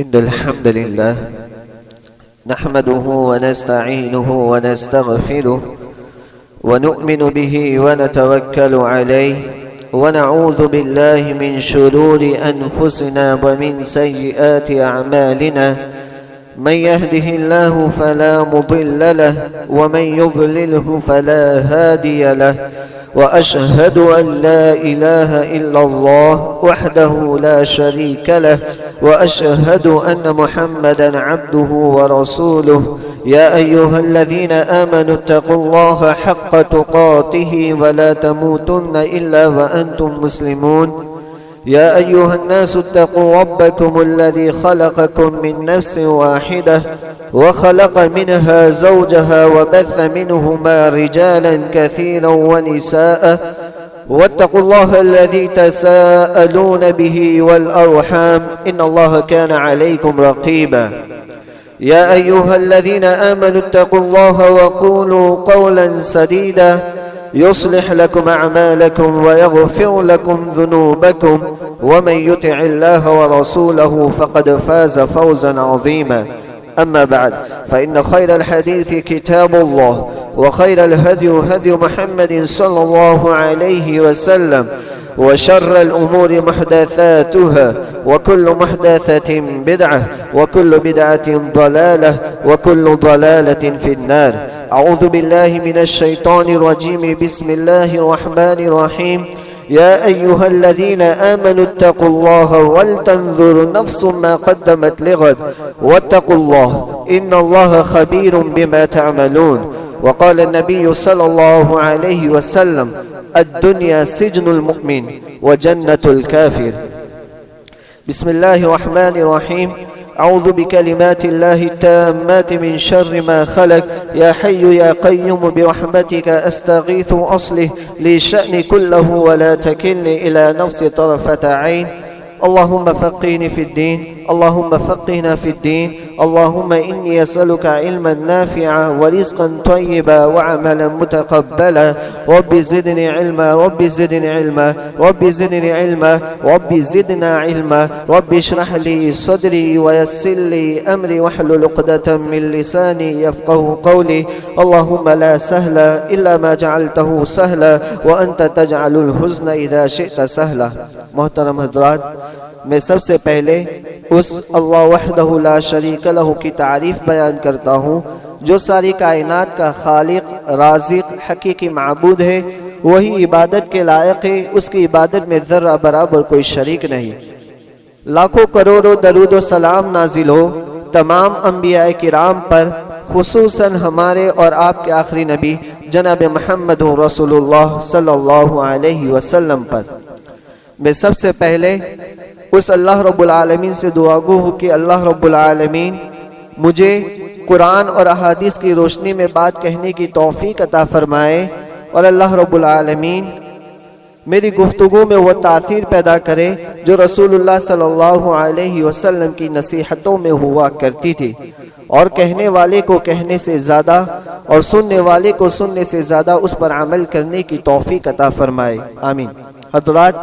इन्नल हम्दुलिल्लाह नहमदुहु व नस्तईनुहु व नस्तगफिरुहु व नु'मिनु बिही व नतवक्कलु अलैहि व नऊज़ु बिल्लाहि मिन शुरूरि अनफुसिना व मिन सय्यिआति अअमालिना मन यहदिहिल्लाहु फला मुदिल्ल लहु व मन युद्लिलहु फला हादिय लहु व अशहदु अन ला इलाहा इल्लल्लाह वहदहु ला शरीक लहु व अशहदु अन्न मुहम्मदन अब्दुहु व रसूलुहु या अय्युहल्लज़ीना आमनु तक़ुल्लाहा हक़्क़ तुक़ातिही व ला तमूतुन्न इल्ला व अंतुम मुस्लिमून या अय्युहन्नासु इत्तक़ू रब्बकुमुल्लज़ी ख़लक़कुम मिन नफ्सिन वाहिदह व ख़लक़ मिनहा ज़ौजहा व बस्स मिनहुमा रिजालन कसीरन व निसाअ वत्तक़ुल्लाह अल्लज़ी तसाअलून बिही वल अर्हाम इन्नल्लाह कान अलैकुम रक़ीबा या अय्युहल्लज़ीना आमनु इत्तक़ुल्लाह व क़ूलू क़ौलन सदीदा युस्लिह लकुम अअमालकुम व यग़फिर लकुम ज़ुनूबकुम व मन युतिइल्लाह व रसूलहु फ़क़द फ़ाज़ फ़ौज़न अज़ीमा अम्मा बअद फ़इन्न खैरल हदीस किताबुल्लाह व खैरल हदी हदी मुहम्मदिन सल्लल्लाहु अलैहि वसल्लम व शर्रल उमूरि मुहदसातुहा व कुल्लु मुहदसतिन बिदअह व कुल्लु बिदअतिन ज़लालह व कुल्लु ज़लालतिन फिन्नार अऊज़ु बिल्लाहि मिनश शैतानिर रजीम बिस्मिल्लाहिर रहमानिर रहीम या अय्युहल्लज़ीना आमनु इत्तक़ुल्लाह वलतंज़ुर नफ्सुम मा क़द्दमत लिग़द वत्तक़ुल्लाह इन्नल्लाहा ख़बीरुम बिमा तअमलून वक़ाल नबी सल्लल्लाहु अलैहि वसल्लम अद्दुन्या सिज्नुल मुमिन व जन्नतुल काफिर बिस्मिल्लाहिर रहमानिर रहीम अऊज़ु बिकलिमातिल्लाहि ताम्माति मिन शर्रि मा खलक़ या हय्यु या क़य्यूम बिरहमतिका अस्तगीथु अस्लिह ली शअनी कुल्लहु व ला तकिलनी इला नफ्सी तरफ़त ऐन अल्लाहुम्मा फ़क़्हिनी फ़िद्दीन अल्लाहुम्मा फ़क़्हिना फ़िद्दीन अल्लाहुम्मा इन्नी असअलुका इल्मन नाफ़िअन व रिज़्क़न तय्यिबन व Amlan मुतक़ब्बलन rabbi ज़िदनी इल्मा rabbi ज़िदनी इल्मा rabbi ज़िदनी इल्मा rabbi ज़िदना इल्मा rabbi इश्रह ली सदरी व यस्सिर ली अमरी वहलुल उक़दतम मिन लिसानी यफ़क़हू क़ौली अल्लाहुम्मा ला सहला इल्ला मा जअलतहू सहला व अंत तजअलुल हुज़्न इज़ा शि'ता सहला। मोहतरम हज़रात, मैं सबसे पहले उस अल्लाह वहदहु ला शरीक लहू की तारीफ़ बयान करता हूँ जो सारी कायनात का खालिक, राज़िक, हकीकी माबूद है। वही इबादत के लायक है, उसकी इबादत में ज़र्रा बराबर कोई शरीक नहीं। लाखों करोड़ों दरूद व सलाम नाजिल हो तमाम अंबिया किराम पर, खुसूसन हमारे और आपके आखिरी नबी जनाब मुहम्मद रसूलुल्लाह सल्लल्लाहु अलैहि वसल्लम पर। मैं सबसे पहले उस अल्लाह रब्बुल आलमीन से दुआ गो हूँ कि अल्लाह रब्बुल आलमीन मुझे कुरान और अहादीस की रोशनी में बात कहने की तौफीक अता फरमाए और अल्लाह रब्बुल आलमीन मेरी गुफ्तगू में वह तासीर पैदा करे जो रसूलुल्लाह सल्लल्लाहु अलैहि वसल्लम की नसीहतों में हुआ करती थी और कहने वाले को कहने से ज़्यादा और सुनने वाले को सुनने से ज़्यादा उस पर अमल करने की तौफीक अता फरमाए, आमीन। हज़रात,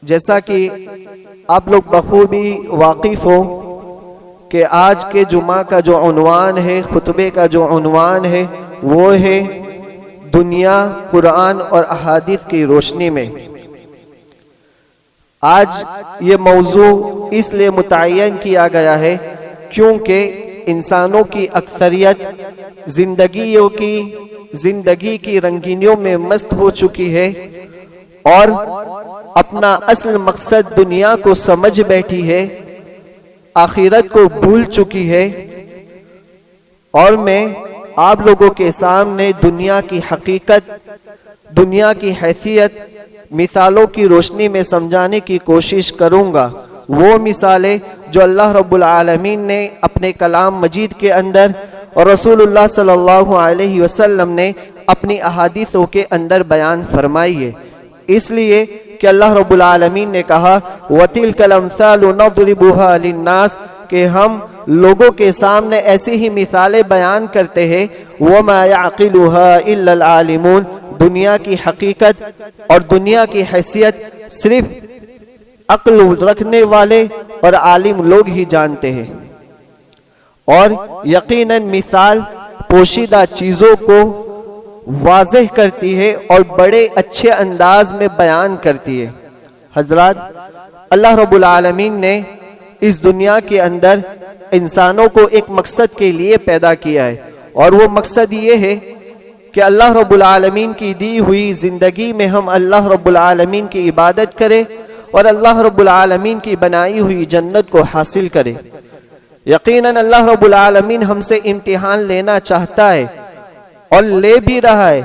जैसा कि आप लोग बखूबी वाकिफ़ हो कि आज के जुमा का जो उन्वान है, खुतबे का जो उन्वान है, वो है दुनिया कुरान और अहादीस की रोशनी में। आज ये मौजू इसलिए मुतय्यन किया गया है क्योंकि इंसानों की अक्सरियत जिंदगी की रंगीनियों में मस्त हो चुकी है और अपना असल मकसद दुनिया को समझ बैठी है, आखिरत को भूल चुकी है। और मैं आप लोगों के सामने दुनिया की हकीकत, दुनिया की हैसियत मिसालों की रोशनी में समझाने की कोशिश करूंगा। वो मिसालें जो अल्लाह रब्बुल आलमीन ने अपने कलाम मजीद के अंदर और रसूलुल्लाह सल्लल्लाहु अलैहि वसल्लम ने अपनी अहादीसों के अंदर बयान फरमाई है। इसलिए कि अल्लाह रब्बुल आलमीन ने कहा वतिलकल अमसालु नज़रिबुहा लिन्नास, कि हम लोगों के सामने ऐसी ही मिसालें बयान करते हैं। वमा यअक़िलुहा इल्लल आलिमून, दुनिया की हकीकत और दुनिया की हैसियत सिर्फ अक्ल रखने वाले और आलिम लोग ही जानते हैं। और यकीनन मिसाल पोशीदा चीजों को वाज़ेह करती है और बड़े अच्छे अंदाज में बयान करती है। हजरात, अल्लाह रब्बुल आलमीन ने इस दुनिया के अंदर इंसानों को एक मकसद के लिए पैदा किया है, और वो मकसद ये है कि अल्लाह रब्बुल आलमीन की दी हुई जिंदगी में हम अल्लाह रब्बुल आलमीन की इबादत करें और अल्लाह रब्बुल आलमीन की बनाई हुई जन्नत को हासिल करें। यकीनन अल्लाह रब्बुल आलमीन हमसे इम्तिहान लेना चाहता है और ले भी रहा है।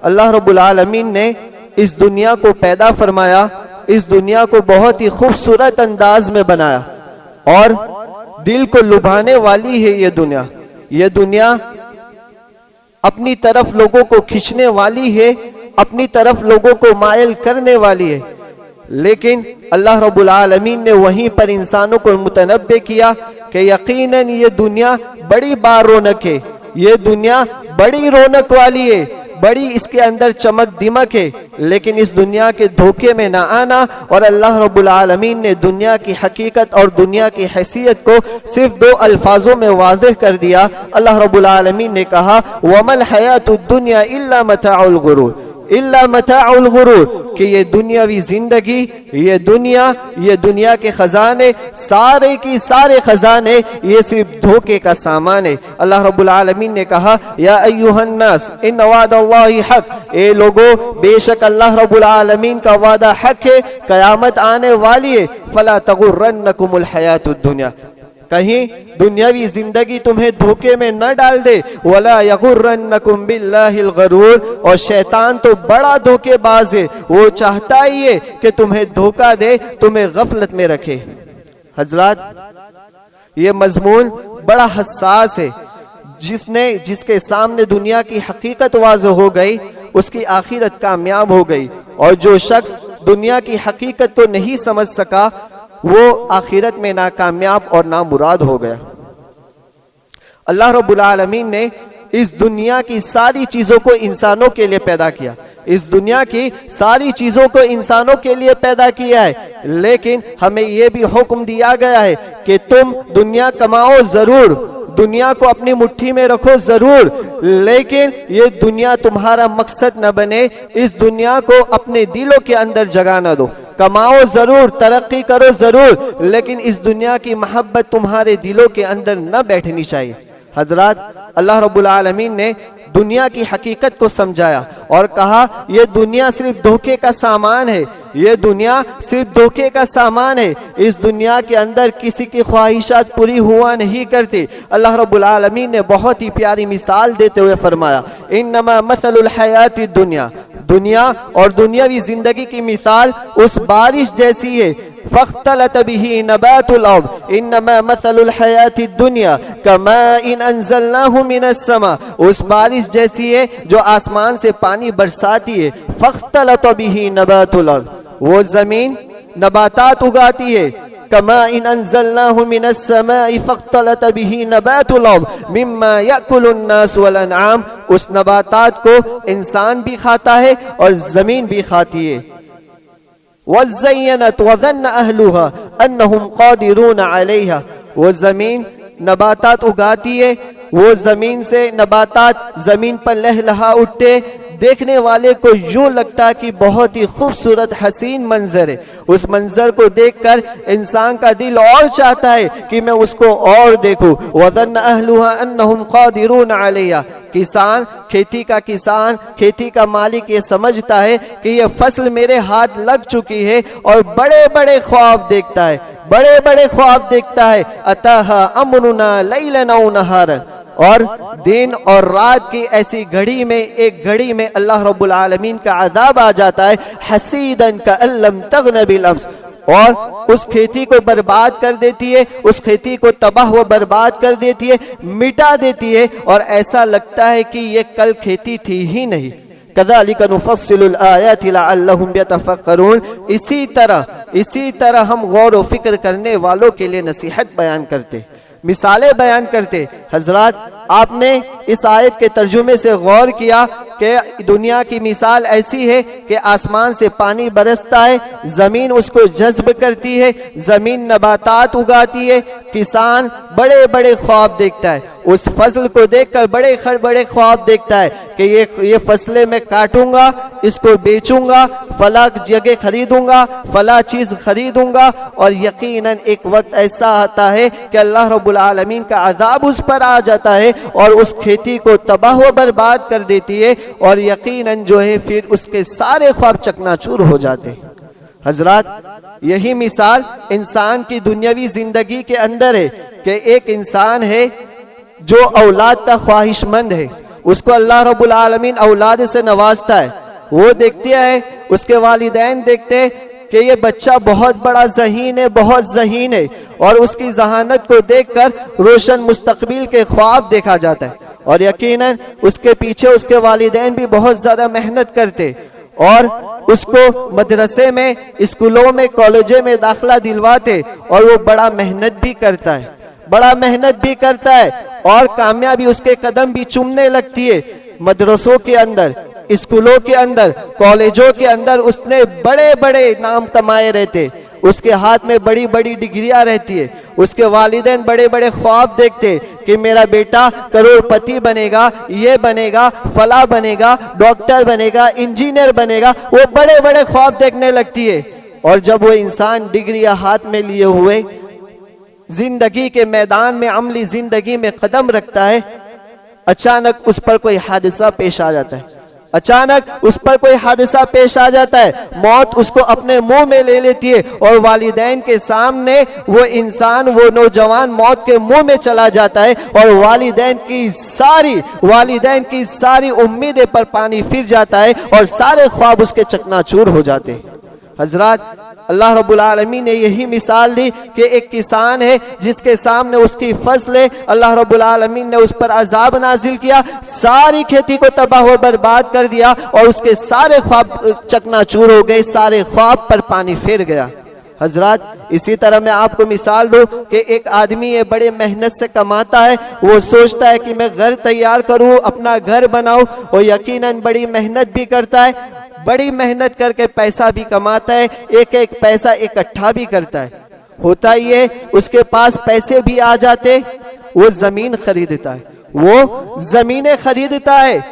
अल्लाह रब्बुल आलमीन ने इस दुनिया को पैदा फरमाया, इस दुनिया को बहुत ही खूबसूरत अंदाज में बनाया और दिल को लुभाने वाली है ये दुनिया। ये दुनिया अपनी तरफ लोगों को खींचने वाली है, अपनी तरफ लोगों को मायल करने वाली है, लेकिन अल्लाह रब्बुल आलमीन ने वहीं पर इंसानों को मुतनब्बे किया कि यकीनन ये दुनिया बड़ी बारौनक है, ये दुनिया बड़ी रौनक वाली है, बड़ी इसके अंदर चमक दिमक है, लेकिन इस दुनिया के धोखे में ना आना। और अल्लाह रब्बुल आलमीन ने दुनिया की हकीकत और दुनिया की हैसियत को सिर्फ 2 अल्फाजों में वाज़ेह कर दिया। अल्लाह रब्बुल आलमीन ने कहा, वमल हयातुद दुनिया इल्ला मताउल गुरूर, इल्ला मताउल गुरूर, कि ये दुनियावी जिंदगी, ये दुनिया के खजाने, सारे की सारे खजाने ये सिर्फ धोखे का सामान है। अल्लाह रब्बुल आलमीन ने कहा, या अय्युहन्नास इन वादल्लाहि हक, ए लोगो बेशक अल्लाह रब्बुल आलमीन का वादा हक है, कयामत आने वाली है, फला तगुर्रन्नकुमुल हयातुद दुनिया, कहीं दुनियावी जिंदगी तुम्हें धोखे में न डाल दे। वला यगुर्रन्नकुम बिल्लाहिल गरूर, और शैतान तो बड़ा धोखेबाज है, वो चाहता ही है कि तुम्हें धोखा दे, तुम्हें गफलत में रखे। हजरात, ये मजमून बड़ा हसास है। जिसके सामने दुनिया की हकीकत वाज़ेह हो गई, उसकी आखिरत कामयाब हो गई, और जो शख्स दुनिया की हकीकत को नहीं समझ सका, वो आखिरत में नाकामयाब और नामुराद हो गया। अल्लाह रब्बुल आलमीन ने इस दुनिया की सारी चीजों को इंसानों के लिए पैदा किया, इस दुनिया की सारी चीजों को इंसानों के लिए पैदा किया है, लेकिन हमें यह भी हुक्म दिया गया है कि तुम दुनिया कमाओ जरूर, दुनिया को अपनी मुट्ठी में रखो जरूर, लेकिन ये दुनिया तुम्हारा मकसद न बने, इस दुनिया को अपने दिलों के अंदर जगह न दो। कमाओ जरूर, तरक्की करो जरूर, लेकिन इस दुनिया की मोहब्बत तुम्हारे दिलों के अंदर न बैठनी चाहिए। हजरात, अल्लाह रब्बुल आलमीन ने दुनिया की हकीकत को समझाया और कहा, यह दुनिया सिर्फ धोखे का सामान है, ये दुनिया सिर्फ धोखे का सामान है। इस दुनिया के अंदर किसी की ख्वाहिशात पूरी हुआ नहीं करती। अल्लाह रब्बुल आलमीन ने बहुत ही प्यारी मिसाल देते हुए फरमाया, इन्नमा मसलुल हयातिद दुनिया, दुनिया और दुनियावी जिंदगी की मिसाल उस बारिश जैसी है, फख्तलत बिही नबातुल अर्द, इन्नमा मसलुल हयातिद दुनिया कमाइन अंज़लनाहु मिनस समा, उस बारिश जैसी है जो आसमान से पानी बरसाती है। फख्तलत बिही नबातुल अर्द, वो जमीन नबातात उगाती है। कमाइन अंज़लनाहु मिनस समाई फख्तलत बिही नबातुल अर्द मिम्मा याकुलुन नास वल अनआम, उस नबातात को इंसान भी खाता है और जमीन भी खाती है। वज़य्यनत वज़न्न अहलुहा अन्नहुम क़ादिरून अलैहा, वो जमीन नबातात उगाती है, वो जमीन से नबातात जमीन पर लहलहा उठते, देखने वाले को यूं लगता कि बहुत ही खूबसूरत हसीन मंजर है। उस मंजर को देखकर इंसान का दिल और चाहता है कि मैं उसको और देखूं। वज़न्न अहलुहा अन्नहुम क़ादिरून अलैहा, किसान, खेती का मालिक ये समझता है कि ये फसल मेरे हाथ लग चुकी है और बड़े बड़े ख्वाब देखता है, अताहा अमरुना लैलन व नहारन, और दिन और रात की ऐसी घड़ी में, एक घड़ी में अल्लाह रब्बुल आलमीन का अज़ाब आ जाता है, हसीदन का अल्लम तगन बिल अम्स, और उस खेती को बर्बाद कर देती है, उस खेती को तबाह व बर्बाद कर देती है, मिटा देती है, और ऐसा लगता है कि ये कल खेती थी ही नहीं। कज़ालिका नुफ़स्सिलुल आयाति लअल्लहुम यतफ़क्करून, इसी तरह हम गौर व फिक्र करने वालों के लिए नसीहत बयान करते। मिसालें बयान करते। हजरात, आपने इस आयत के तर्जुमे से गौर किया कि दुनिया की मिसाल ऐसी है कि आसमान से पानी बरसता है, जमीन उसको जज्ब करती है, जमीन नबातात उगाती है, किसान बड़े बड़े ख्वाब देखता है, उस फसल को देखकर बड़े बड़े ख्वाब देखता है कि ये फसलें मैं काटूंगा, इसको बेचूंगा, फला जगह खरीदूंगा, फला चीज खरीदूंगा, और यकीनन एक वक्त ऐसा आता है कि अल्लाह रब्बुल आलमीन का अजाब उस पर आ जाता है और उस खेती को तबाह व बर्बाद कर देती है, और यकीनन जो है फिर उसके सारे ख्वाब चकनाचूर हो जाते हैं। हजरात, यही मिसाल इंसान की दुनियावी जिंदगी के अंदर है कि एक इंसान है जो औलाद का ख्वाहिशमंद है, उसको अल्लाह रब्बुल आलमीन औलाद से नवाजता है। वो देखते है, उसके वालिदैन देखते हैं कि ये बच्चा बहुत बड़ा ज़हीन है, बहुत ज़हीन है, और उसकी जहानत को देखकर रोशन मुस्तकबिल के ख्वाब देखा जाता है। और यकीनन उसके पीछे उसके वालिदैन भी बहुत ज़्यादा मेहनत करते और उसको मदरसे में, स्कूलों में, कॉलेजों में दाखिला दिलवाते, और वो बड़ा मेहनत भी करता है, बड़ा मेहनत भी करता है, और कामयाबी उसके कदम भी चूमने लगती है। मदरसों के अंदर, स्कूलों के अंदर, कॉलेजों के अंदर उसने बड़े बड़े नाम कमाए रहते, उसके हाथ में बड़ी बड़ी डिग्रियां रहती है, उसके वालिदैन बड़े बड़े ख्वाब देखते कि मेरा बेटा करोड़पति बनेगा, ये बनेगा, फला बनेगा, डॉक्टर बनेगा, इंजीनियर बनेगा, वो बड़े बड़े ख्वाब देखने लगती है। और जब वो इंसान डिग्रियां हाथ में लिए हुए जिंदगी के मैदान में, अमली जिंदगी में कदम रखता है, अचानक उस पर कोई हादसा पेश आ जाता है, अचानक उस पर कोई हादसा पेश आ जाता है, मौत उसको अपने मुंह में ले लेती है, और वालिदैन के सामने वो इंसान, वो नौजवान मौत के मुंह में चला जाता है, और वालिदैन की सारी उम्मीदें पर पानी फिर जाता है, और सारे ख्वाब उसके चकनाचूर हो जाते हैं। हजरात, अल्लाह रब्बुल आलमीन ने यही मिसाल दी कि एक किसान है जिसके सामने उसकी फसल है, अल्लाह रब्बुल आलमीन ने उस पर अजाब नाजिल किया, सारी खेती को तबाह व बर्बाद कर दिया, और उसके सारे ख्वाब चकनाचूर हो गए, सारे ख्वाब पर पानी फिर गया। हजरात, इसी तरह मैं आपको मिसाल दूं कि एक आदमी ये बड़े मेहनत से कमाता है, वो सोचता है कि मैं घर तैयार करूं, अपना घर बनाऊं, और यकीनन बड़ी मेहनत भी करता है, बड़ी मेहनत करके पैसा भी कमाता है, एक एक पैसा इकट्ठा भी करता है। होता ये उसके पास पैसे भी आ जाते, वो जमीन खरीदता है, वो जमीनें खरीदता है,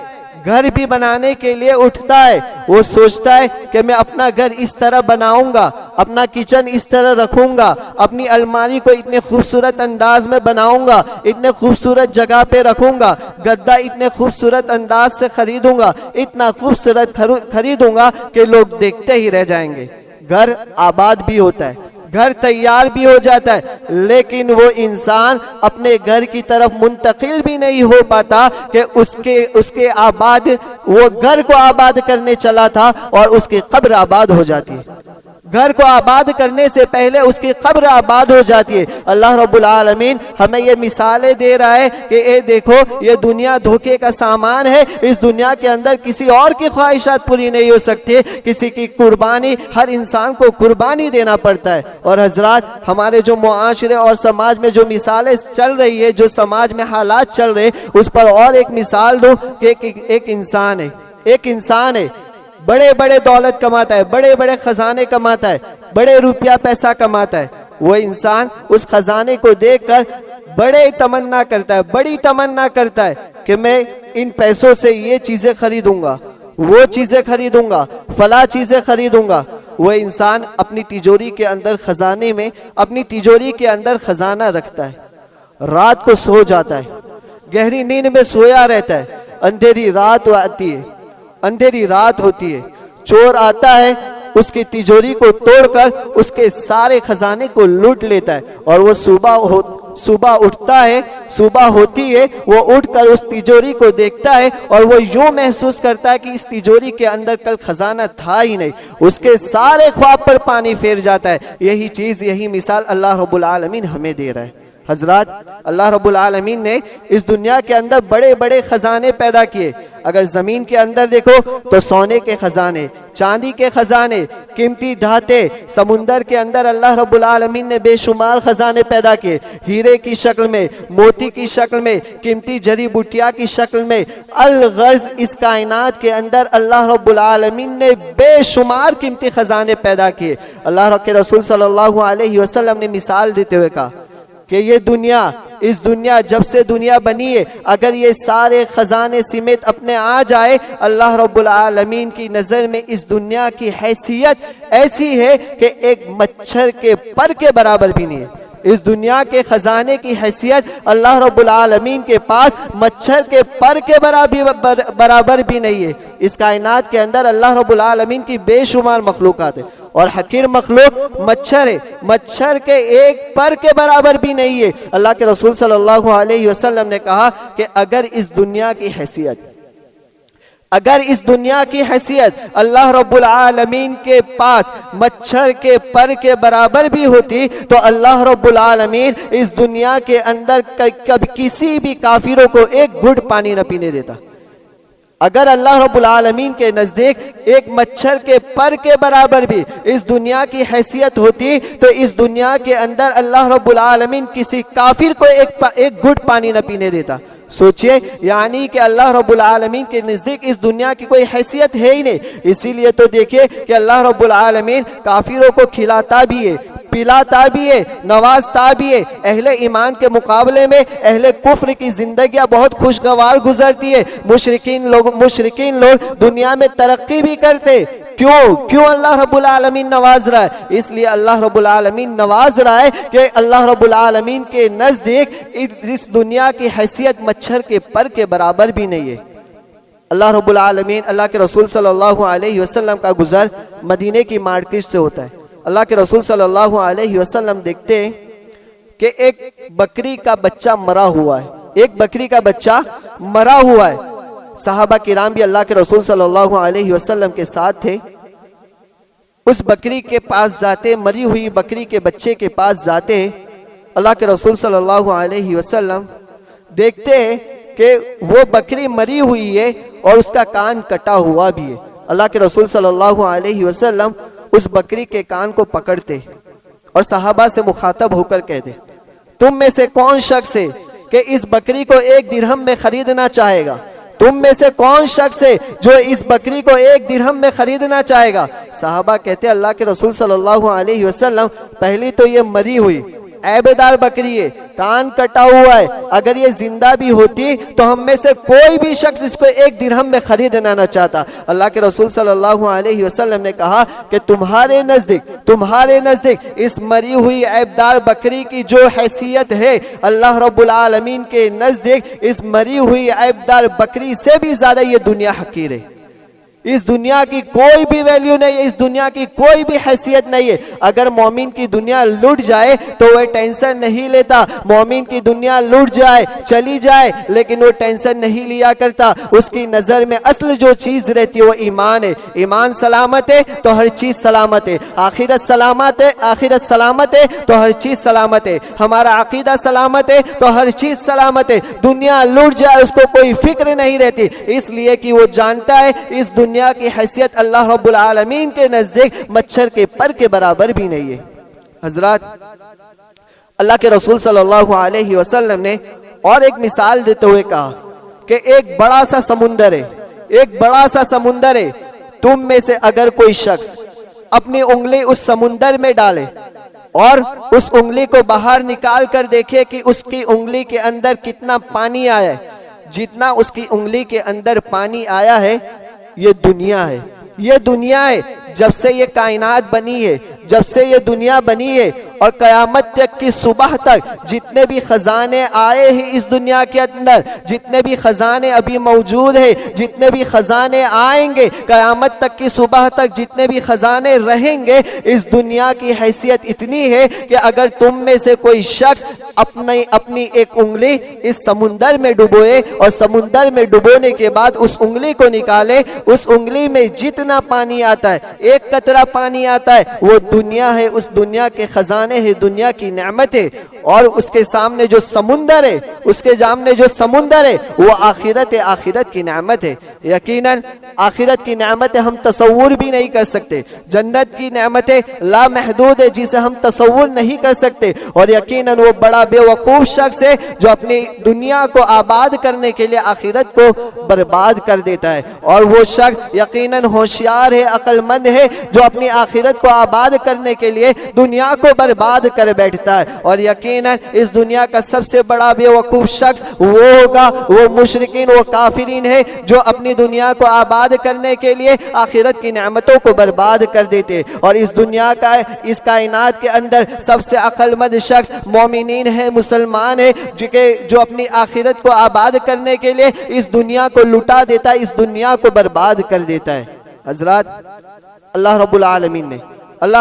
घर भी बनाने के लिए उठता है, वो सोचता है कि मैं अपना घर इस तरह बनाऊंगा, अपना किचन इस तरह रखूंगा, अपनी अलमारी को इतने खूबसूरत अंदाज में बनाऊंगा, इतने खूबसूरत जगह पे रखूंगा, गद्दा इतने खूबसूरत अंदाज से खरीदूंगा, इतना खूबसूरत खरीदूंगा कि लोग देखते ही रह जाएंगे। घर आबाद भी होता है, घर तैयार भी हो जाता है, लेकिन वो इंसान अपने घर की तरफ मुंतकिल भी नहीं हो पाता कि उसके आबाद, वो घर को आबाद करने चला था और उसकी कब्र आबाद हो जाती है। घर को आबाद करने से पहले उसकी कब्र आबाद हो जाती है। अल्लाह रब्बुल आलमीन हमें ये मिसालें दे रहा है कि ये देखो, ये दुनिया धोखे का सामान है, इस दुनिया के अंदर किसी और की ख्वाहिशात पूरी नहीं हो सकती, किसी की कुर्बानी, हर इंसान को कुर्बानी देना पड़ता है। और हजरात, हमारे जो मुआशरे और समाज में जो मिसालें चल रही है, जो समाज में हालात चल रहे, उस पर और एक मिसाल दो कि एक इंसान है, बड़े बड़े दौलत कमाता है, बड़े बड़े खजाने कमाता है, बड़े रुपया पैसा कमाता है। वो इंसान उस खजाने को देखकर बड़ी तमन्ना करता है कि मैं इन पैसों से ये चीजें खरीदूंगा, वो चीजें खरीदूंगा, फला चीजें खरीदूंगा। वो इंसान अपनी तिजोरी के अंदर खजाने में, अपनी तिजोरी के अंदर खजाना रखता है, रात को सो जाता है, गहरी नींद में सोया रहता है, अंधेरी रात आती है, अंधेरी रात होती है, चोर आता है, उसकी तिजोरी को तोड़कर उसके सारे खजाने को लूट लेता है, और वो सुबह उठता है, सुबह होती है, वो उठकर उस तिजोरी को देखता है, और वो यूं महसूस करता है कि इस तिजोरी के अंदर कल खजाना था ही नहीं, उसके सारे ख्वाब पर पानी फेर जाता है। यही चीज, यही मिसाल अल्लाह रब्बुल आलमीन हमें दे रहा है। हजरात, अल्लाह रब्बुल आलमीन ने इस दुनिया के अंदर बड़े बड़े खजाने पैदा किए। अगर जमीन के अंदर देखो तो सोने के खजाने, चांदी के खजाने, कीमती धाते, समुंदर के अंदर अल्लाह रब्बुल आलमीन ने बेशुमार खजाने पैदा किए, हीरे की शक्ल में, मोती की शक्ल में, कीमती जड़ी बूटियां की शक्ल में। अलगर्ज इस कायनात के अंदर अल्लाह रब्बुल आलमीन ने बेशुमार कीमती खजाने पैदा किए। अल्लाह के रसूल सल्लल्लाहु अलैहि वसल्लम ने मिसाल देते हुए कहा कि ये दुनिया, इस दुनिया जब से दुनिया बनी है, अगर ये सारे खजाने समेत अपने आ जाए, अल्लाह रब्बुल आलमीन की नजर में इस दुनिया की हैसियत ऐसी है कि एक मच्छर के पर के बराबर भी नहीं है। इस दुनिया के खजाने की हैसियत अल्लाह रब्बुल आलमीन के पास मच्छर के पर के बराबर भी नहीं है। इस कायनात के अंदर अल्लाह रब्बुल आलमीन की बेशुमार मखलूकात है और हकीर मखलूक मच्छर है, मच्छर के एक पर के बराबर भी नहीं है। अल्लाह के रसूल सल्लल्लाहु अलैहि वसल्लम ने कहा कि अगर इस दुनिया की हैसियत अल्लाह रब्बुल आलमीन के पास मच्छर के पर के बराबर भी होती तो अल्लाह रब्बुल आलमीन इस दुनिया के अंदर कभी किसी भी काफिरों को एक घुट पानी न पीने देता। अगर अल्लाह रब्बुल आलमीन के नजदीक एक मच्छर के पर के बराबर भी इस दुनिया की हैसियत होती तो इस दुनिया के अंदर अल्लाह रब्बुल आलमीन किसी काफिर को एक घुट पानी न पीने देता। सोचिए, यानी कि अल्लाह रब्बुल आलमीन के नजदीक इस दुनिया की कोई हैसियत है ही नहीं। इसीलिए तो देखिए कि अल्लाह रब्बुल आलमीन काफिरों को खिलाता भी है, पिलाता भी है, नवाजता भी है। अहले ईमान के मुकाबले में अहले कुफ्र की जिंदगियां बहुत खुशगवार गुजरती है। मुशरिकीन लोग दुनिया में तरक्की भी करते। क्यों अल्लाह रब्बुल आलमीन नवाज रहा है? इसलिए अल्लाह रब्बुल आलमीन नवाज रहा है कि अल्लाह रब्बुल आलमीन के नजदीक इस दुनिया की हैसियत मच्छर के पर के बराबर भी नहीं है। अल्लाह रब्बुल आलमीन, अल्लाह के रसूल सल्लल्लाहु अलैहि वसल्लम का गुजर मदीने की मार्केट से होता है। अल्लाह के रसूल सल्लल्लाहु अलैहि वसल्लम देखते हैं कि एक बकरी का बच्चा मरा हुआ है, एक बकरी का बच्चा मरा हुआ है। सहाबा किराम भी अल्लाह के रसूल सल्लल्लाहु अलैहि वसल्लम के साथ थे। उस बकरी के पास जाते, मरी हुई बकरी के बच्चे के पास जाते, अल्लाह के रसूल सल्लल्लाहु अलैहि वसल्लम देखते हैं कि वो बकरी मरी हुई है और उसका कान कटा हुआ भी है। अल्लाह के रसूल सल्लल्लाहु अलैहि वसल्लम उस बकरी के कान को पकड़ते और सहाबा से मुखातब होकर कहते, तुम में से कौन शख्स है कि इस बकरी को एक दिरहम में खरीदना चाहेगा? तुम में से कौन शख्स है जो इस बकरी को एक दिरहम में खरीदना चाहेगा? सहाबा कहते, अल्लाह के रसूल सल्लल्लाहु अलैहि वसल्लम, पहली तो ये मरी हुई ऐबेदार बकरी है, कान कटा हुआ है, अगर ये जिंदा भी होती तो हम में से कोई भी शख्स इसको एक दिरहम में खरीदना न चाहता। अल्लाह के रसूल सल्लल्लाहु अलैहि वसल्लम ने कहा कि तुम्हारे नजदीक इस मरी हुई ऐबदार बकरी की जो हैसियत है, अल्लाह रब्बुल आलमीन के नजदीक इस मरी हुई ऐबदार बकरी से भी ज्यादा ये दुनिया हकीर है। इस दुनिया की कोई भी वैल्यू नहीं है, इस दुनिया की कोई भी हैसियत नहीं है। अगर मोमिन की दुनिया लुट जाए तो वह टेंशन नहीं लेता, मोमिन की दुनिया लुट जाए, चली जाए, लेकिन वो टेंशन नहीं लिया करता। उसकी नजर में असल जो चीज रहती है वो ईमान है। ईमान सलामत है तो हर चीज सलामत है, आखिरत सलामत है तो हर चीज सलामत है, हमारा अकीदा सलामत है तो हर चीज सलामत है। दुनिया लुट जाए उसको कोई फिक्र नहीं रहती, इसलिए कि वो जानता है इस दुनिया की हैसियत अल्लाह रब्बुल आलमीन के नजदीक मच्छर के पर के बराबर भी नहीं है। हजरात, अल्लाह के रसूल सल्लल्लाहु अलैहि वसल्लम ने और एक मिसाल देते हुए कहा कि एक बड़ा सा समुंदर है, तुम में से अगर कोई शख्स अपनी उंगली उस समुंदर में डाले और उस उंगली को बाहर निकाल कर देखे कि उसकी उंगली के अंदर कितना पानी आया है, जितना उसकी उंगली के अंदर पानी आया है ये दुनिया है। जब से ये कायनात बनी है, जब से ये दुनिया बनी है और कयामत तक की सुबह तक जितने भी खजाने आए हैं इस दुनिया के अंदर, जितने भी खजाने अभी मौजूद है, जितने भी खजाने आएंगे, कयामत तक की सुबह तक जितने भी खजाने रहेंगे, इस दुनिया की हैसियत इतनी है कि अगर तुम में से कोई शख्स अपनी एक उंगली इस समुंदर में डुबोए और समुंदर में डुबोने के बाद उस उंगली को निकाले, उस उंगली में जितना पानी आता है, एक कतरा पानी आता है, वो दुनिया है। उस दुनिया के खजाने सामने है दुनिया की नेमतें और उसके सामने जो समुंदर है, उसके सामने जो समुंदर है वो आखिरत है, आखिरत की नेमत है। यकीनन आखिरत की नेमतें हम तसव्वुर भी नहीं कर सकते। जन्नत की नेमतें लामहदूद है जिसे हम तसव्वुर नहीं कर सकते। और यकीनन वो बड़ा बेवकूफ़ शख्स है जो अपनी दुनिया को आबाद करने के लिए आखिरत को बर्बाद कर देता है। और वो शख्स यकीनन होशियार है, अक्लमंद है जो अपनी आखिरत को आबाद करने के लिए दुनिया को बर्बाद कर बैठता है। और यकीनन इस दुनिया का सबसे बड़ा बेवकूफ़ शख्स वो होगा, वो मुशरिकीन, वो काफिरीन है जो अपनी दुनिया को आबाद करने के लिए आखिरत की नेमतों को बर्बाद कर देते। और इस दुनिया का, इस कायनात के अंदर सबसे अक्लमंद शख्स मोमिनीन है, मुसलमान है, जो अपनी आखिरत को आबाद करने के लिए इस दुनिया को लुटा देता है, इस दुनिया को बर्बाद कर देता है। हजरात, अल्लाह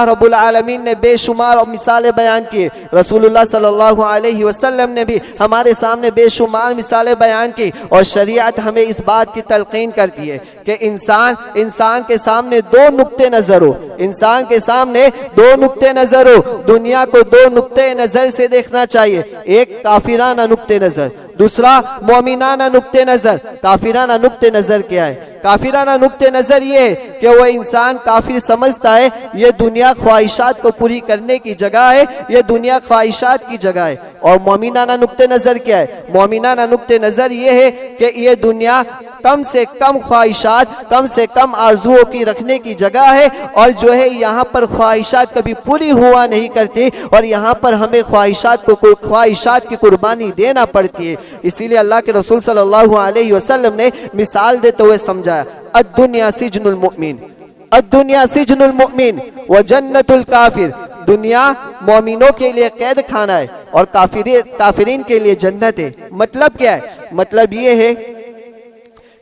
रब्बुल आलमीन ने बेशुमार और मिसालें बयान किए। रसूलुल्लाह सल्लल्लाहु अलैहि वसल्लम ने भी हमारे सामने बेशुमार मिसालें बयान की। और शरीयत हमें इस बात की तलकीन करती है कि इंसान के सामने दो नुक्ते नज़र हो, इंसान के सामने दो नुक्ते नज़र हो। दुनिया को दो नुक्ते नज़र से देखना चाहिए, एक काफिराना नुक्ते नज़र, दूसरा मोमिनाना नुक्ते नज़र। काफिराना नुक्ते नज़र क्या है? काफिराना नुक्ते नज़र ये है कि वो इंसान काफिर समझता है ये दुनिया ख्वाहिशात को पूरी करने की जगह है, ये दुनिया ख्वाहिशात की जगह है। और मोमिनाना नुक्ते नज़र क्या है? मोमिनाना नुक्ते नज़र ये है कि ये दुनिया कम से कम ख्वाहिशात, कम से कम आरजुओं की रखने की जगह है। और जो है यहाँ पर ख्वाहिशात कभी पूरी हुआ नहीं करती और यहाँ पर हमें ख्वाहिशात की कुर्बानी देना पड़ती है। इसीलिए अल्लाह के रसूल सल्लल्लाहु अलैहि वसल्लम ने मिसाल देते हुए समझाया, अद्दुनिया सिजनुल मुमिन, अद्दुनिया सिजनुल मुमिन व जन्नतुल काफिर। दुनिया मोमिनों के लिए कैद खाना है और काफिरीन के लिए जन्नत है। मतलब क्या है? मतलब ये है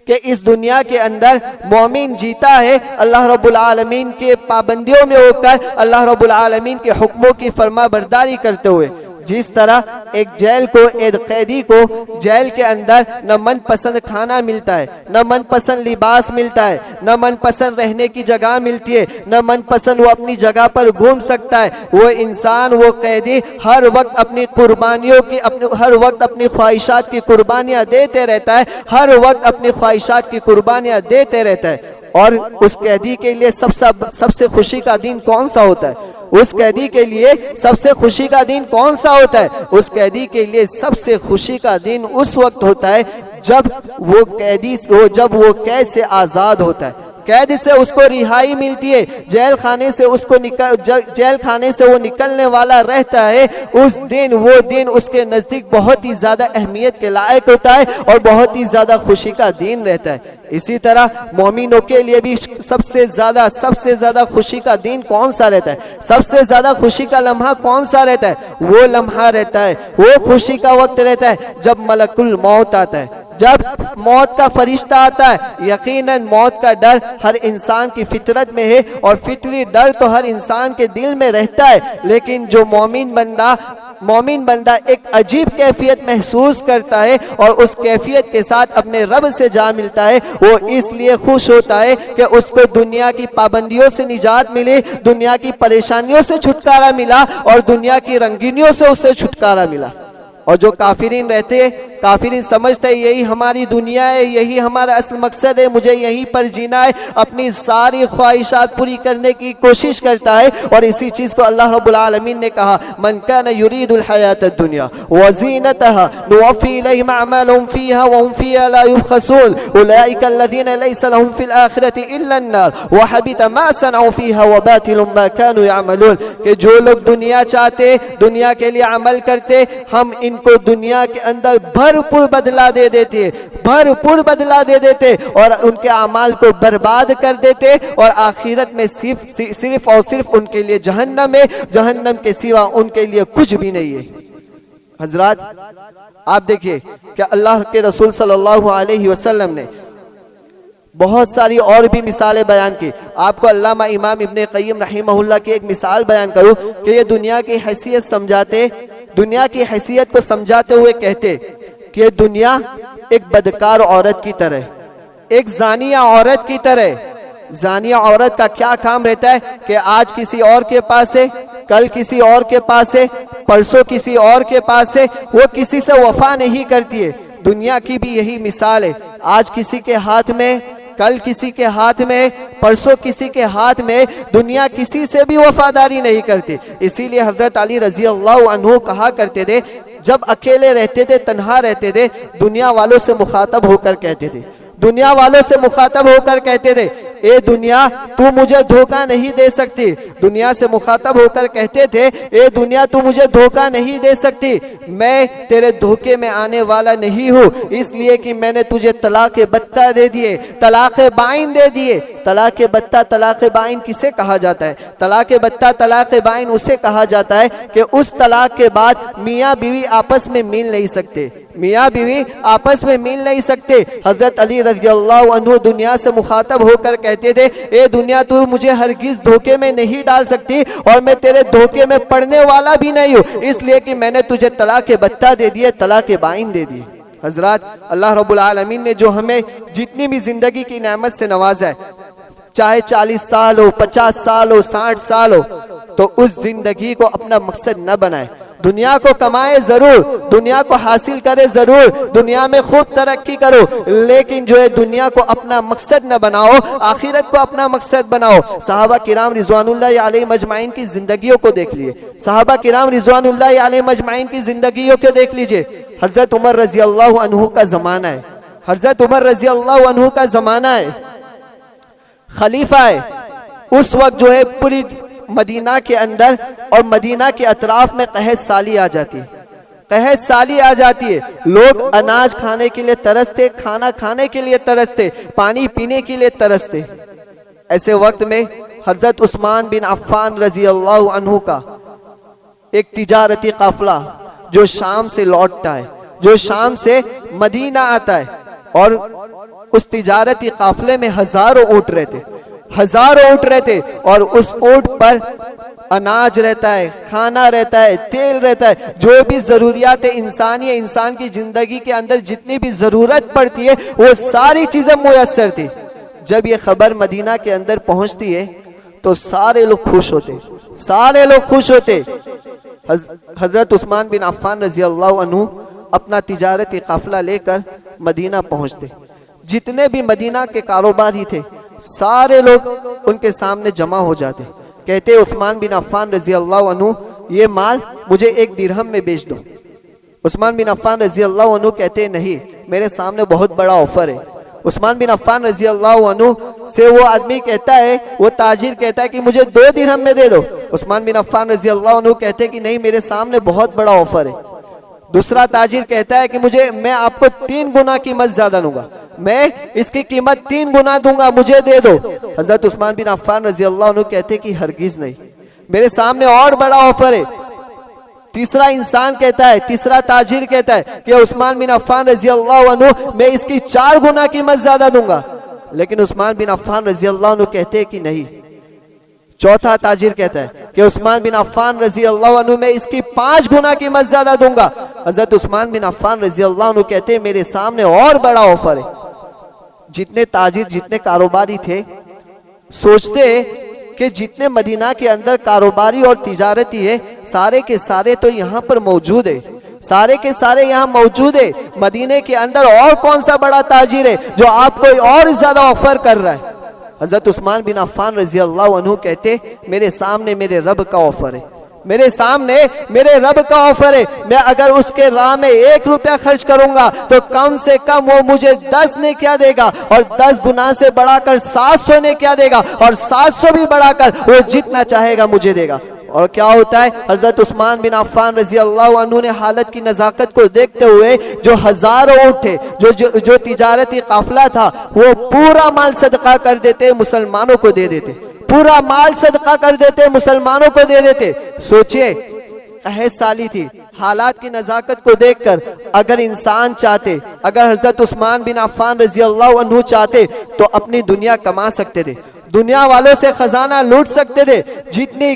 कि इस दुनिया के अंदर मोमिन जीता है अल्लाह रब्बुल आलमीन के पाबंदियों में होकर, अल्लाह रब्बुल आलमीन के हुक्मों की फरमाबरदारी करते हुए। जिस तरह एक एक कैदी को जेल के अंदर न मनपसंद खाना मिलता है, न मनपसंद लिबास मिलता है, न मनपसंद रहने की जगह मिलती है, न मनपसंद वो अपनी जगह पर घूम सकता है, वो इंसान, वो कैदी हर वक्त अपनी कुर्बानियों की, हर वक्त अपनी ख्वाहिशात की कुर्बानियाँ देते रहता है, हर वक्त अपनी ख्वाहिशात की कुर्बानियाँ देते रहता है। और उस कैदी के लिए सबसे खुशी का दिन कौन सा होता है? उस कैदी के लिए सबसे खुशी का दिन कौन सा होता है? उस कैदी के लिए सबसे खुशी का दिन उस वक्त होता है जब वो कैद से आज़ाद होता है, कैद से उसको रिहाई मिलती है, जेल खाने से वो निकलने वाला रहता है। उस दिन, वो दिन उसके नज़दीक बहुत ही ज़्यादा अहमियत के लायक होता है और बहुत ही ज़्यादा खुशी का दिन रहता है। इसी तरह मोमिनों के लिए भी सबसे ज़्यादा खुशी का दिन कौन सा रहता है? सबसे ज़्यादा खुशी का लम्हा कौन सा रहता है? वो लम्हा रहता है, वो खुशी का वक्त रहता है जब मलकुल मौत आता है, जब मौत का फरिश्ता आता है। यकीनन मौत का डर हर इंसान की फितरत में है और फितरी डर तो हर इंसान के दिल में रहता है। लेकिन जो मोमिन बंदा एक अजीब कैफियत महसूस करता है और उस कैफियत के साथ अपने रब से जा मिलता है। वो इसलिए खुश होता है कि उसको दुनिया की पाबंदियों से निजात मिली, दुनिया की परेशानियों से छुटकारा मिला और दुनिया की रंगीनियों से उससे छुटकारा मिला। और जो काफिरीन रहते हैं, काफिरीन समझते हैं यही हमारी दुनिया है, यही हमारा असल मकसद है, मुझे यहीं पर जीना है, अपनी सारी ख्वाहिशात पूरी करने की कोशिश करता है। और इसी चीज़ को अल्लाह रब्बुल आलमीन ने कहा, मन कान युरीदुल हयातद दुनिया व ज़ीनतहा नुवफ़्फ़ी इलैहिम अअमालहुम फ़ीहा व हुम फ़ीहा ला युबख़सून उलाइका अल्लज़ीना लैसा लहुम फ़िल आख़िरति इल्ला अन्नार व हबिता मा सनअू फ़ीहा व बातिलुम मा कानू यअमलून। कि जो लोग दुनिया चाहते, दुनिया के लिए अमल करते, हम इनको दुनिया के अंदर भरपूर बदला दे देते और उनके अमाल को बर्बाद कर देते और आखिरत में सिर्फ और सिर्फ उनके लिए जहन्नम है, जहन्नम के सिवा उनके लिए कुछ भी नहीं है। हजरात, आप देखिए कि अल्लाह के रसूल सल्लल्लाहु अलैहि वसल्लम ने बहुत सारी और भी मिसालें बयान की। आपको अल्लामा इमाम इब्ने क़य्यिम रहमहुल्लाह की एक मिसाल बयान करूं कि ये दुनिया की हैसियत को समझाते हुए कहते कि दुनिया एक बदकार औरत की तरह, एक जानिया औरत की तरह। जानिया औरत का क्या काम रहता है कि आज किसी और के पास है, कल किसी और के पास है, परसों किसी और के पास है, वो किसी से वफा नहीं करती है। दुनिया की भी यही मिसाल है, आज किसी के हाथ में, कल किसी के हाथ में, परसों किसी के हाथ में, दुनिया किसी से भी वफादारी नहीं करती। इसीलिए हजरत अली रजी अल्लाह अन्हु कहा करते थे, जब अकेले रहते थे, तन्हा रहते थे, दुनिया वालों से मुखातब होकर कहते थे, दुनिया वालों से मुखातब होकर कहते थे, ए दुनिया तू मुझे धोखा नहीं दे सकती। दुनिया से मुखातब होकर कहते थे, ए दुनिया तू मुझे धोखा नहीं दे सकती, मैं तेरे धोखे में आने वाला नहीं हूँ, इसलिए कि मैंने तुझे तलाक बत्ता दे दिए, तलाक बाइन दे दिए। तलाक बत्ता, तलाक बाइन किसे कहा जाता है? तलाक बत्ता, तलाक बाइन उसे कहा जाता है कि उस तलाक के बाद मियाँ बीवी आपस में मिल नहीं सकते, मियाँ बीवी आपस में मिल नहीं सकते। हजरत अली रज़ी अल्लाह अन्हु दुनिया से मुखातब होकर कहते थे, ए दुनिया तू मुझे हरगिज धोखे में नहीं डाल सकती और मैं तेरे धोखे में पड़ने वाला भी नहीं हूँ, इसलिए कि मैंने तुझे तलाक बत्ता दे दिए, तलाक बाइन दे दिए। हजरत, अल्लाह रब्बुल आलमीन ने जो हमें जितनी भी जिंदगी की नेमत से नवाजा है, चाहे 40 साल हो, 50 साल हो, 60 साल हो, तो उस जिंदगी को अपना मकसद न बनाए। दुनिया को कमाए जरूर, दुनिया को हासिल करे जरूर, दुनिया में खूब तरक्की करो, लेकिन जो है दुनिया को अपना मकसद न बनाओ, आखिरत को अपना मकसद बनाओ। सहाबा किराम रिजवानुल्लाह अलैहिम अजमाइन की जिंदगियों को देख लिए, सहाबा किराम रिजवानुल्लाह अलैहिम अजमाइन की जिंदगियों को देख लीजिए। हजरत उमर रजी अल्लाह अन्हु का जमाना है, हजरत उमर रजी अल्लाह अन्हु का जमाना है, खलीफा है। उस वक्त जो है पूरी मदीना के अंदर और मदीना के अतराफ में कहत साली आ जाती है, कहत साली आ जाती है। लोग अनाज खाने के लिए तरसते, खाना खाने के लिए तरसते, पानी पीने के लिए तरसते। ऐसे वक्त में हजरत उस्मान बिन अफ़्फ़ान रजी अल्लाह अन्हु का एक तिजारती काफिला जो शाम से लौटता है, जो शाम से मदीना आता है, और उस तिजारती काफिले में हजारों ऊंट रहते, हजारों ऊंट रहते, और उस ऊंट पर अनाज रहता है, खाना रहता है, तेल रहता है, जो भी जरूरियात इंसानी है, इंसान की जिंदगी के अंदर जितनी भी जरूरत पड़ती है वो सारी चीजें मुयस्सर थी। जब ये खबर मदीना के अंदर पहुंचती है तो सारे लोग खुश होते, सारे लोग खुश होते। हजरत उस्मान बिन अफ़्फ़ान रजी अल्लाह अन्हु अपना तिजारती काफिला लेकर मदीना पहुंचते। जितने भी मदीना के कारोबारी थे सारे लोग उनके सामने जमा हो जाते, कहते उस्मान बिन अफ़्फ़ान रजी अल्लाह अन्हु ये माल मुझे 1 दिरहम में बेच दो। उस्मान बिन अफ़्फ़ान रजी अल्लाह अन्हु कहते नहीं, मेरे सामने बहुत बड़ा ऑफर है। उस्मान बिन अफ़्फ़ान रजी अल्लाह अन्हु से वो आदमी कहता है, वो ताजिर कहता है कि मुझे 2 दिरहम में दे दो। उस्मान बिन अफ़्फ़ान रजी अल्लाह अन्हु कहते कि नहीं, मेरे सामने बहुत बड़ा ऑफर है। दूसरा ताजिर कहता है कि मैं आपको 3 गुना कीमत ज्यादा दूंगा, मैं इसकी कीमत 3 गुना दूंगा, मुझे दे दो। हजरत उस्मान बिन अफ़्फ़ान रजी अल्लाह अन्हु कहते कि हरगिज नहीं, मेरे सामने और बड़ा ऑफर है। तीसरा इंसान कहता है, तीसरा ताजिर कहता है कि उस्मान बिन अफ़्फ़ान रजी अल्लाह अन्हु मैं इसकी 4 गुना कीमत ज्यादा दूंगा, लेकिन उस्मान बिन अफ़्फ़ान रजी अल्लाह अन्हु कहते हैं कि नहीं। चौथा ताजिर कहता है कि उस्मान बिन अफ़्फ़ान रजी अल्लाह अन्हु मैं इसकी 5 गुना कीमत ज्यादा दूंगा। हजरत उस्मान बिन अफ़्फ़ान रजी अल्लाह अन्हु कहते हैं मेरे सामने और बड़ा ऑफर है। जितने ताजिर, जितने कारोबारी थे, सोचते कि जितने मदीना के अंदर कारोबारी और तिजारती है सारे के सारे तो यहाँ पर मौजूद है, सारे के सारे यहाँ मौजूद है। मदीने के अंदर और कौन सा बड़ा ताजिर है जो आपको और ज्यादा ऑफर कर रहा है? हजरत उस्मान बिन अफ़्फ़ान रजी अल्लाह अन्हु कहते मेरे सामने मेरे रब का ऑफर है, मेरे सामने मेरे रब का ऑफर है। मैं अगर उसके राह में 1 रुपया खर्च करूंगा तो कम से कम वो मुझे 10 ने क्या देगा, और 10 गुना से बढ़ाकर 700 ने क्या देगा, और 700 भी बढ़ाकर वो जितना चाहेगा मुझे देगा। और क्या होता है, हजरत उस्मान बिन अफ़्फ़ान रजी अल्लाह अन्हु ने हालत की नज़ाकत को देखते हुए जो हजारों ऊँट थे, जो तिजारती काफिला था, वो पूरा माल सदका कर देते, मुसलमानों को दे देते, पूरा माल सदका कर देते, मुसलमानों को दे देते। सोचिए, कहत साली थी, हालात की नज़ाकत को देखकर अगर इंसान चाहते अगर हजरत उस्मान बिन अफ़्फ़ान रज़ी अल्लाह अन्हु चाहते तो अपनी दुनिया कमा सकते थे, दुनिया वालों से खजाना लूट सकते थे, जितनी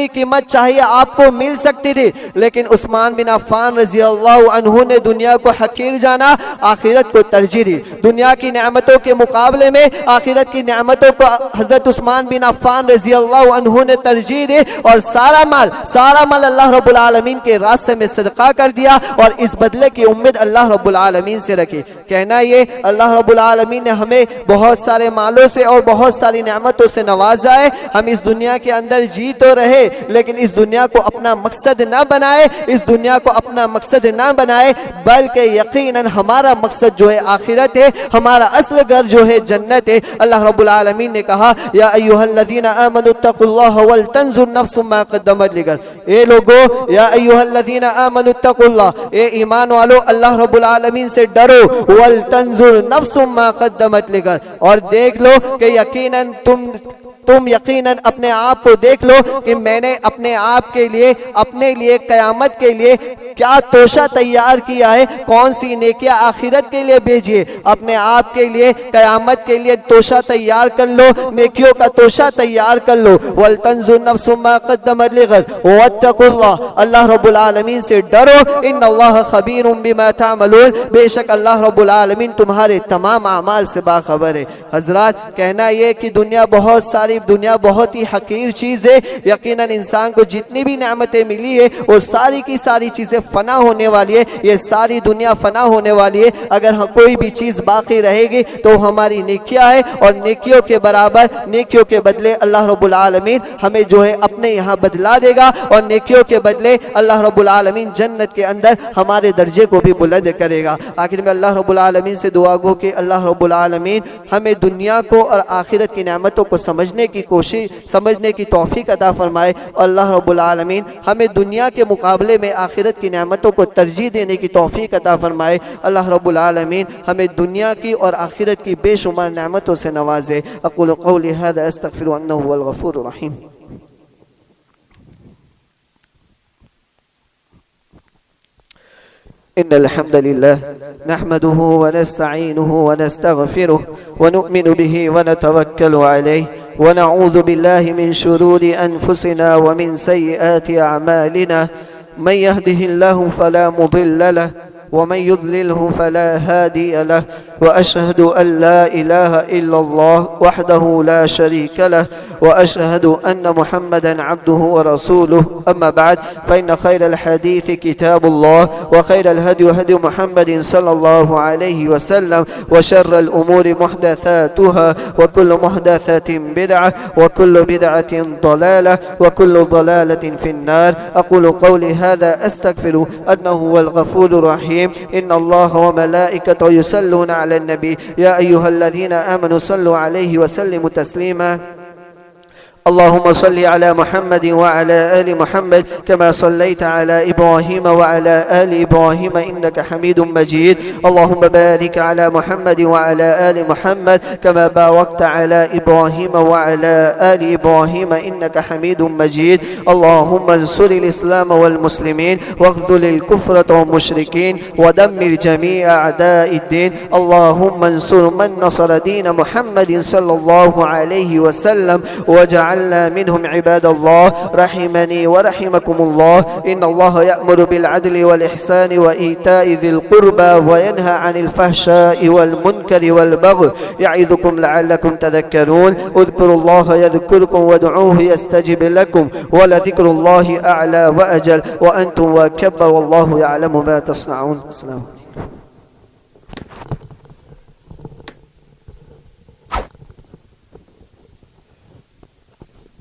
कीमत चाहिए आपको मिल सकती थी, लेकिन उस्मान बिन अफ़्फ़ान रज़ी अल्लाह अन्हु ने दुनिया को हकीर जाना, आखिरत को तरजीह दी। दुनिया की नेमतों के मुकाबले में आखिरत की नेमतों को हज़रत उस्मान बिन अफ़्फ़ान रज़ी अल्लाह अन्हु ने तरजीह दी और सारा माल अल्लाह रब्बुल आलमीन के रास्ते में सदका कर दिया और इस बदले की उम्मीद अल्लाह रब्बुल आलमीन से रखी। कहना ये अल्लाह रब्बुल आलमीन ने हमें बहुत सारे मालों से और बहुत सारी नेमतों से नवाजा है। हम इस दुनिया के अंदर जी तो रहे, लेकिन इस दुनिया को अपना मकसद ना बनाए, इस दुनिया को अपना मकसद ना बनाए, बल्कि यकीनन हमारा मकसद जो है आखिरत है, हमारा असल घर जो है जन्नत है। अल्लाह रब्बुल आलमीन ने कहा या अय्युहल्लज़ीना आमनु तक़ुल्लाह वल तंजुर नफ्सुम मा क़द्दमत लिगद, ए लोगो या अय्युहल्लज़ीना आमनु तक़ुल्लाह, ए ईमान वालो अल्लाह रब्बुल आलमीन से डरो, वल तंजुर नफ्सुम मा क़द्दमत लिगद, और देख लो कि यकीनन तुम यकीनन अपने आप को देख लो कि मैंने अपने आप के लिए, अपने लिए क़यामत के लिए क्या तोशा तैयार किया है, कौन सी नेकियां आखिरत के लिए भेजिए। अपने आप के लिए क़यामत के लिए तोशा तैयार कर लो, नेकियों का तोशा तैयार कर लो। वल तंजुर नफ्सुम मा क़द्दमत लिगद वत्तक़ुल्लाह, अल्लाह रब्बुल आलमीन से डरो, इन्नल्लाह ख़बीरुम बिमा तअमलून, बेशक अल्लाह रब्बुल आलमीन तुम्हारे तमाम अमाल से बाखबर है। हज़रात, कहना ये कि दुनिया बहुत ही हकीर चीज़ है। यकीनन इंसान को जितनी भी नेमतें मिली है वो सारी की सारी चीज़ें फना होने वाली है, ये सारी दुनिया फना होने वाली है। अगर कोई भी चीज़ बाकी रहेगी तो हमारी नेकियां है, और नेकियों के बराबर, नेकियों के बदले अल्लाह रब्बुल आलमीन हमें जो है अपने यहाँ बदला देगा, और नेकियों के बदले अल्लाह रब्बुल आलमीन जन्नत के अंदर हमारे दर्जे को भी बुलंद करेगा। आखिर में अल्लाह रब्बुल आलमीन से दुआ गो कि अल्लाह रब्बुल आलमीन हमें दुनिया को और आखिरत की नेमतों को समझने की तौफीक अता फरमाए। अल्लाह रब्बुल आलमीन हमें दुनिया के मुकाबले में आखिरत की नेमतों को तरजीह देने की तौफीक अता फरमाए। अल्लाह रब्बुल आलमीन हमें दुनिया की और आखिरत की बेशुमार नेमतों से नवाजे। अक़ूलु क़ौली हाज़ा अस्तग़फ़िरु अन्नहु हुवल गफ़ूरुर रहीम। इन्नल हम्दुलिल्लाह नहमदुहु व नस्तईनुहु व नस्तगफिरुहु व नु'मिनु बिही व नतवक्कलु अलैहि व नऊज़ु बिल्लाहि मिन शुरूरि अनफुसिना व मिन सय्यिआति अअमालिना मन यहदिहिल्लाहु फला मुदिल्ल लहु व मन युद्लिलहु फला हादिय लहु व अशहदु अन ला इलाहा इल्लल्लाह वहदहु ला शरीका लहु व अशहदु अन्न मुहम्मदन अब्दुहु व रसूलुहु। अम्मा बाद फ़इन्न खैरल हदीस किताबुल्लाह व खैरल हदी हदी मुहम्मदिन सल्लल्लाहु अलैहि वसल्लम व शर्रल उमूरि मुहदसातुहा व कुल्लु मुहदसतिन बिदअह व कुल्लु बिदअतिन ज़लालह व कुल्लु ज़लालतिन फिन्नार। अक़ूलु क़ौली हाज़ा अस्तग़फ़िरु अन्नहु हुवल गफ़ूरुर रहीम। इन्नल्लाह व मलाइकतहु युसल्लूना अलन नबी या अय्युहल्लज़ीना आमनु सल्लु अलैहि व सल्लिमु तस्लीमा। अल्लाहुम्मा सल्लि अला मुहम्मद व अला आलि मुहम्मद कमा सल्लैत अला इब्राहीम व अला आलि इब्राहीम इन्नका हमीदुम मजीद। अल्लाहुम्मा बारिक अला मुहम्मद व अला आलि मुहम्मद कमा बारकत अला इब्राहीम व अला आलि इब्राहीम इन्नका हमीदुम मजीद। अल्लाहुम्मा अंसुरिल इस्लाम वल मुस्लिमीन वख़्ज़ुलिल कुफ़्रत वल मुशरिकीन व दम्मिर जमीअ अअदाइद्दीन। अल्लाहुम्मा अंसुर मन नसर दीन मुहम्मद सल्लल्लाहु अलैहि वसल्लम वजअल मिनहुम इबादल्लाह रहिमनी व रहिमकुमुल्लाह। इन्नल्लाह यअमुरु बिल अदलि वल इहसानि व ईताइ ज़िल कुर्बा व यनहा अनिल फहशाइ वल मुनकरि वल बग़य यअइज़ुकुम लअल्लकुम तज़क्करून। उज़्कुरुल्लाह यज़्कुरुकुम वदऊहु यस्तजिब लकुम व लज़िक्रुल्लाहि अअला व अजल व अंतुम व अकबर वल्लाहु यअलमु मा तस्नऊन।